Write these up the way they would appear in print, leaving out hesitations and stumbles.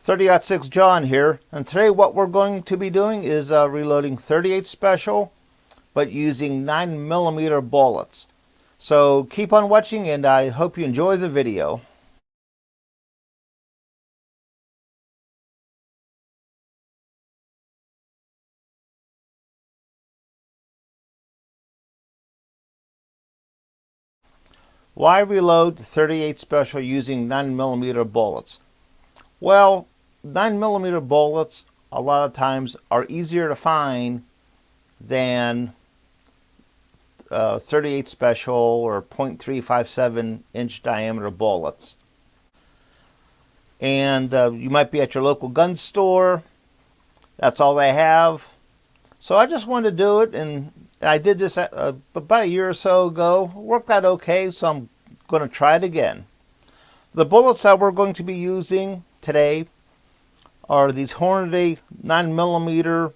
30-06 John here, and today what we're going to be doing is reloading 38 special, but using 9mm bullets. So keep on watching, and I hope you enjoy the video. Why reload 38 special using 9mm bullets? Well, 9mm bullets a lot of times are easier to find than 38 special or .357 inch diameter bullets. And you might be at your local gun store. That's all they have. So I just wanted to do it, and I did this about a year or so ago. Worked out okay, so I'm going to try it again. The bullets that we're going to be using today are these Hornady 9mm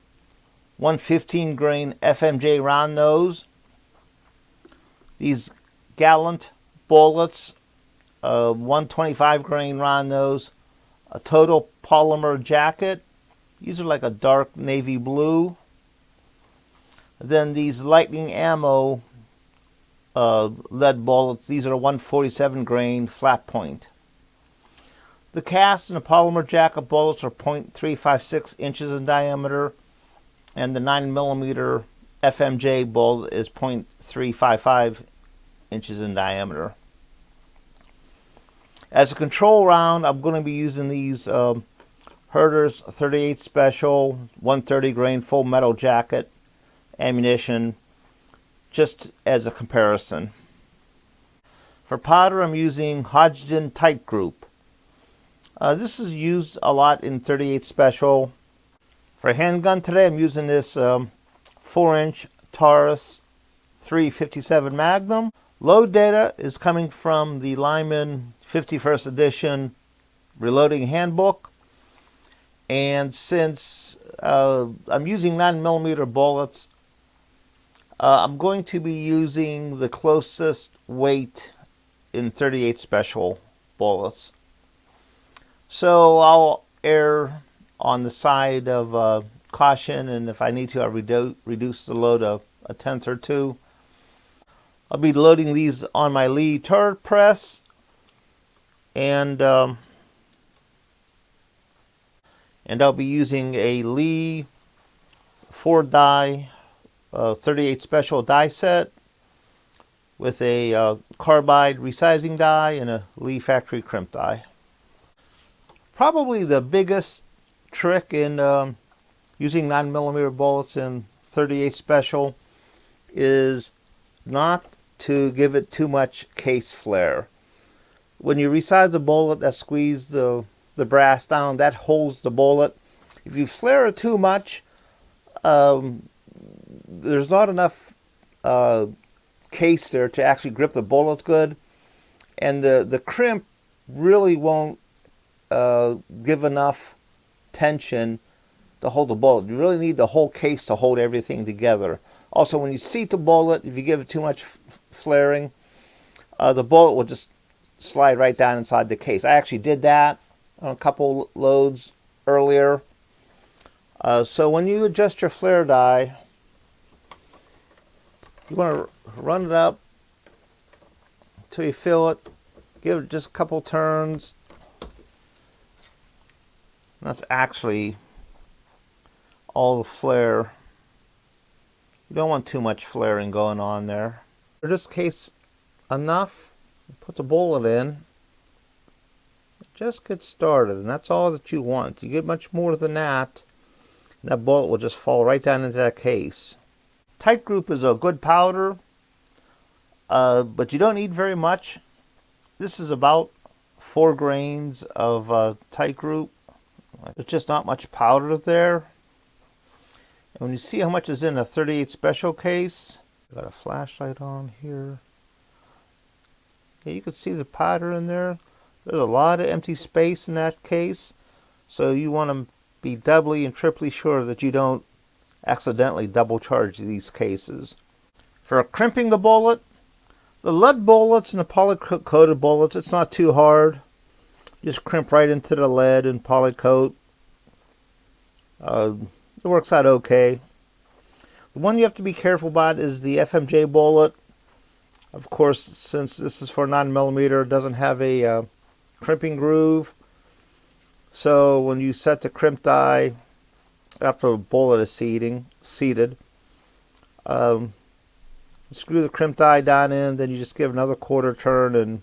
115 grain FMJ round nose. These Gallant bullets, 125 grain round nose, a total polymer jacket. These are like a dark navy blue. Then these Lightning ammo lead bullets. These are 147 grain flat point. The cast and the polymer jacket bullets are .356 inches in diameter, and the 9mm FMJ bullet is .355 inches in diameter. As a control round, I'm going to be using these Herder's 38 Special 130 grain full metal jacket ammunition, just as a comparison. For powder, I'm using Hodgdon Tight Group. This is used a lot in 38 Special. For handgun today, I'm using this 4-inch Taurus 357 Magnum. Load data is coming from the Lyman 51st edition reloading handbook. And since I'm using 9mm bullets, I'm going to be using the closest weight in 38 Special bullets. So I'll err on the side of caution, and if I need to, I'll reduce the load a tenth or two. I'll be loading these on my Lee turret press, and I'll be using a Lee 4-die 38 Special die set with a carbide resizing die and a Lee factory crimp die. Probably the biggest trick in using 9mm bullets in 38 Special is not to give it too much case flare. When you resize the bullet, that squeeze the brass down, that holds the bullet. If you flare it too much, there's not enough case there to actually grip the bullet good, and the crimp really won't give enough tension to hold the bullet. You really need the whole case to hold everything together. Also, when you seat the bullet, if you give it too much flaring, the bullet will just slide right down inside the case. I actually did that on a couple loads earlier. So when you adjust your flare die, you want to run it up until you feel it. Give it just a couple turns. That's actually all the flare. You don't want too much flaring going on there. For this case, enough. Put the bullet in. Just get started, and that's all that you want. You get much more than that, and that bullet will just fall right down into that case. Tight Group is a good powder, but you don't need very much. This is about 4 grains of Tight Group. There's just not much powder there. And when you see how much is in a 38 Special case, got a flashlight on here. Yeah, you can see the powder in there. There's a lot of empty space in that case, so you want to be doubly and triply sure that you don't accidentally double charge these cases. For crimping the bullet, the lead bullets and the poly-coated bullets, it's not too hard. Just crimp right into the lead and polycoat. It works out okay. The one you have to be careful about is the FMJ bullet. Of course, since this is for 9mm, it doesn't have a crimping groove. So when you set the crimp die after the bullet is seated, screw the crimp die down in, then you just give another quarter turn and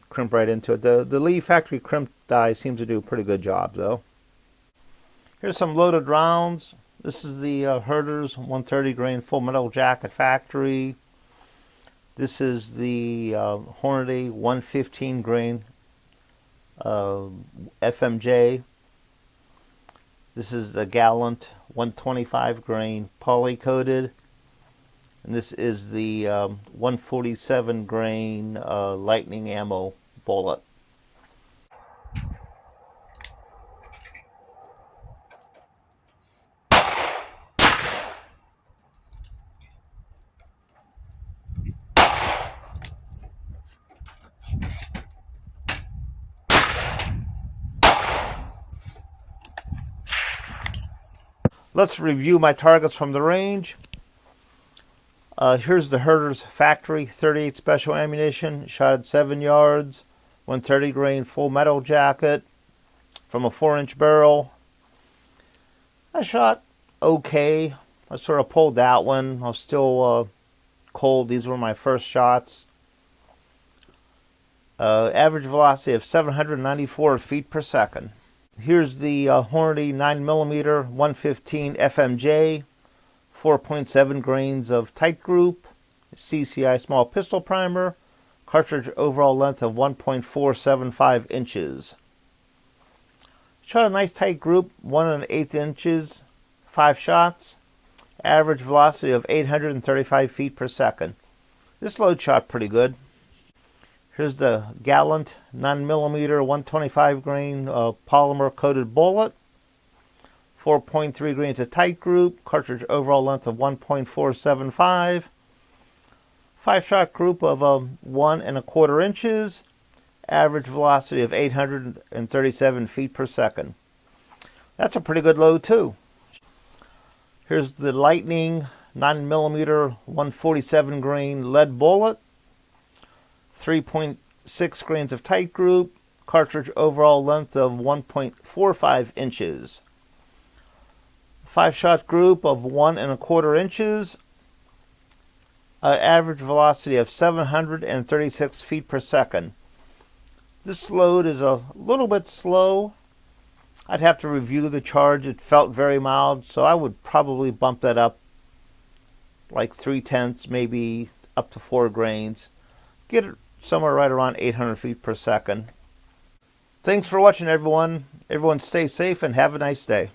crimp right into it. The Lee factory crimp die seems to do a pretty good job though. Here's some loaded rounds. This is the Herder's 130 grain full metal jacket factory. This is the Hornady 115 grain FMJ. This is the Gallant 125 grain poly coated. And this is the 147 grain lightning ammo bullet. Let's review my targets from the range. Here's the Herder's factory 38 special ammunition, shot at 7 yards, 130 grain full metal jacket from a 4-inch barrel. I shot okay. I sort of pulled that one. I was still cold. These were my first shots. Average velocity of 794 feet per second. Here's the Hornady 9mm 115 FMJ, 4.7 grains of tight group, CCI small pistol primer, cartridge overall length of 1.475 inches. Shot a nice tight group, 1 1/8 inches, 5 shots, average velocity of 835 feet per second. This load shot pretty good. Here's the Gallant 9mm 125 grain polymer coated bullet. 4.3 grains of tight group, cartridge overall length of 1.475. 5-shot group of 1 1/4 inches. Average velocity of 837 feet per second. That's a pretty good load too. Here's the Lightning 9mm 147 grain lead bullet. 3.6 grains of tight group, cartridge overall length of 1.45 inches. 5-shot group of 1 1/4 inches, average velocity of 736 feet per second. This load is a little bit slow. I'd have to review the charge. It felt very mild, so I would probably bump that up like 3/10, maybe up to 4 grains. Get it somewhere right around 800 feet per second. Thanks for watching, everyone. Everyone stay safe and have a nice day.